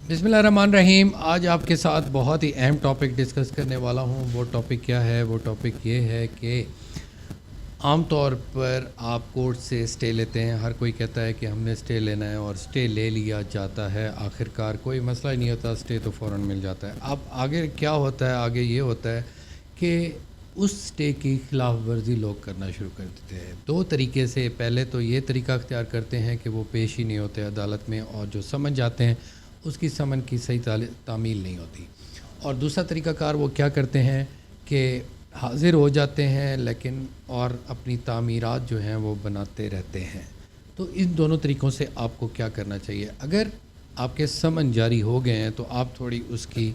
बिस्मिल्लाहिर्रहमानिर्रहीम। आज आपके साथ बहुत ही अहम टॉपिक डिस्कस करने वाला हूँ। वो टॉपिक क्या है? वो टॉपिक ये है कि आम तौर पर आप कोर्ट से स्टे लेते हैं। हर कोई कहता है कि हमने स्टे लेना है और स्टे ले लिया जाता है। आखिरकार कोई मसला ही नहीं होता, स्टे तो फ़ौरन मिल जाता है। अब आगे क्या होता है? आगे ये होता है कि उस स्टे की खिलाफ वर्जी लोग करना शुरू कर देते हैं दो तरीके से। पहले तो ये तरीका अख्तियार करते हैं कि वो पेश ही नहीं होते अदालत में, और जो समन जाते हैं उसकी समन की सही तामील नहीं होती। और दूसरा तरीक़ाकार वो क्या करते हैं कि हाज़िर हो जाते हैं लेकिन और अपनी तामीरात जो हैं वो बनाते रहते हैं। तो इन दोनों तरीक़ों से आपको क्या करना चाहिए? अगर आपके समन जारी हो गए हैं तो आप थोड़ी उसकी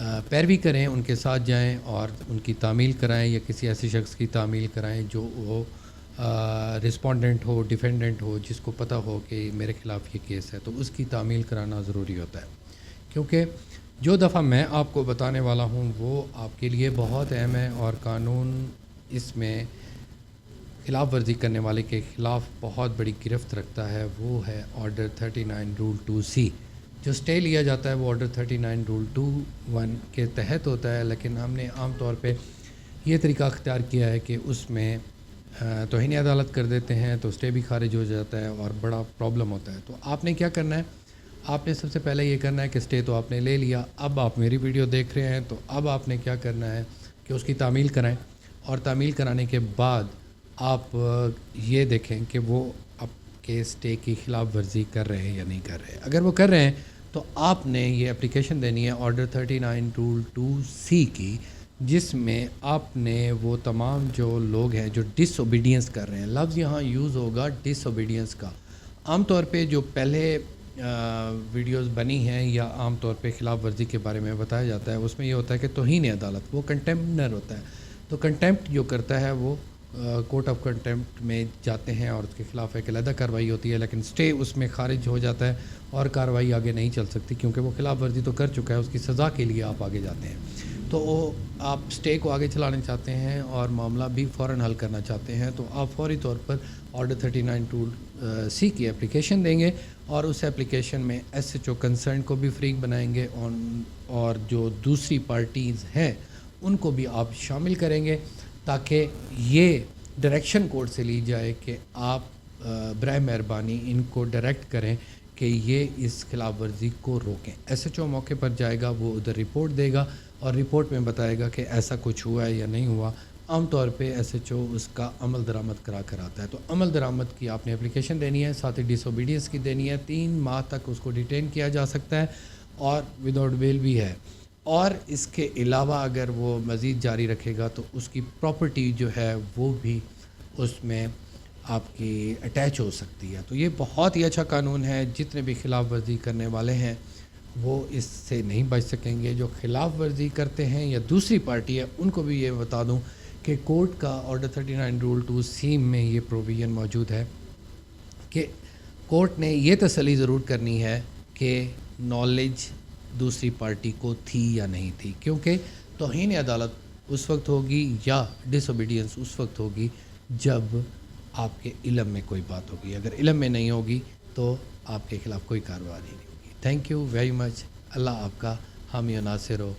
पैरवी करें, उनके साथ जाएं और उनकी तामील कराएं, या किसी ऐसे शख्स की तामील कराएं जो वो रिस्पोंडेंट हो, डिफेंडेंट हो, जिसको पता हो कि मेरे ख़िलाफ़ ये केस है। तो उसकी तामील कराना ज़रूरी होता है, क्योंकि जो दफ़ा मैं आपको बताने वाला हूँ वो आपके लिए बहुत अहम है। और कानून इसमें ख़िलाफ़ वर्जी करने वाले के ख़िलाफ़ बहुत बड़ी गिरफ्त रखता है। वो है ऑर्डर 39 रूल 2C। जो स्टे लिया जाता है वो ऑर्डर 39 रूल 21 के तहत होता है, लेकिन हमने आम तौर पे ये तरीका अख्तियार किया है कि उसमें तौहीन अदालत कर देते हैं तो स्टे भी खारिज हो जाता है और बड़ा प्रॉब्लम होता है। तो आपने क्या करना है? आपने सबसे पहले ये करना है कि स्टे तो आपने ले लिया, अब आप मेरी वीडियो देख रहे हैं तो अब आपने क्या करना है कि उसकी तामील कराएं। और तामील कराने के बाद आप ये देखें कि वो आपके स्टे की ख़िलाफ़ वर्जी कर रहे हैं या नहीं कर रहे हैं। अगर वो कर रहे हैं तो आपने ये एप्लीकेशन देनी है ऑर्डर 39 रूल 2C की, जिसमें आपने वो तमाम जो लोग हैं जो डिसओबीडियंस कर रहे हैं, लफ्ज़ यहाँ यूज़ होगा डिसओबीडियंस का। आम तौर पे जो पहले वीडियोस बनी हैं या आम तौर पे ख़िलाफ़ वर्जी के बारे में बताया जाता है, उसमें ये होता है कि तौहीन अदालत, वो कंटेम्प्टर होता है। तो कंटेम्प्ट जो करता है वो कोर्ट ऑफ कंटेम्प्ट में जाते हैं और उसके ख़िलाफ़ एक अलग कार्रवाई होती है, लेकिन स्टे उसमें खारिज हो जाता है और कार्रवाई आगे नहीं चल सकती, क्योंकि वो ख़िलाफ़ वर्जी तो कर चुका है। उसकी सज़ा के लिए आप आगे जाते हैं। तो आप स्टे को आगे चलाना चाहते हैं और मामला भी फ़ौरन हल करना चाहते हैं, तो आप फौरी तौर पर ऑर्डर 39 रूल C की एप्लीकेशन देंगे और उस एप्लीकेशन में SHO कंसर्न को भी फ्रीक बनाएंगे और जो दूसरी पार्टीज़ हैं उनको भी आप शामिल करेंगे, ताकि ये डायरेक्शन कोर्ट से ली जाए कि आप बराए मेहरबानी इनको डायरेक्ट करें कि ये इस खिलाफ वर्जी को रोकें। SHO मौके पर जाएगा, वो उधर रिपोर्ट देगा और रिपोर्ट में बताएगा कि ऐसा कुछ हुआ है या नहीं हुआ। आम तौर पे SHO उसका अमल दरामद करा कर आता है। तो अमल दरामद की आपने एप्लीकेशन देनी है, साथ ही डिसओबीडियंस की देनी है। 3 माह तक उसको डिटेन किया जा सकता है और विदाउट बेल भी है। और इसके अलावा अगर वो मज़ीद जारी रखेगा तो उसकी प्रॉपर्टी जो है वो भी उसमें आपकी अटैच हो सकती है। तो ये बहुत ही अच्छा कानून है। जितने भी ख़िलाफ़ वर्जी करने वाले हैं वो इससे नहीं बच सकेंगे। जो ख़िलाफ़ वर्जी करते हैं या दूसरी पार्टी है, उनको भी ये बता दूं कि कोर्ट का ऑर्डर 39 रूल 2C में ये प्रोविज़न मौजूद है कि कोर्ट ने ये तसल्ली ज़रूर करनी है कि नॉलेज दूसरी पार्टी को थी या नहीं थी, क्योंकि तौहीन अदालत उस वक्त होगी या डिसओबीडियंस उस वक्त होगी जब आपके इल्म में कोई बात होगी। अगर इल्म में नहीं होगी तो आपके ख़िलाफ़ कोई कार्रवाई नहीं होगी। Thank you very much. अल्लाह आपका हामी और नासिर हो।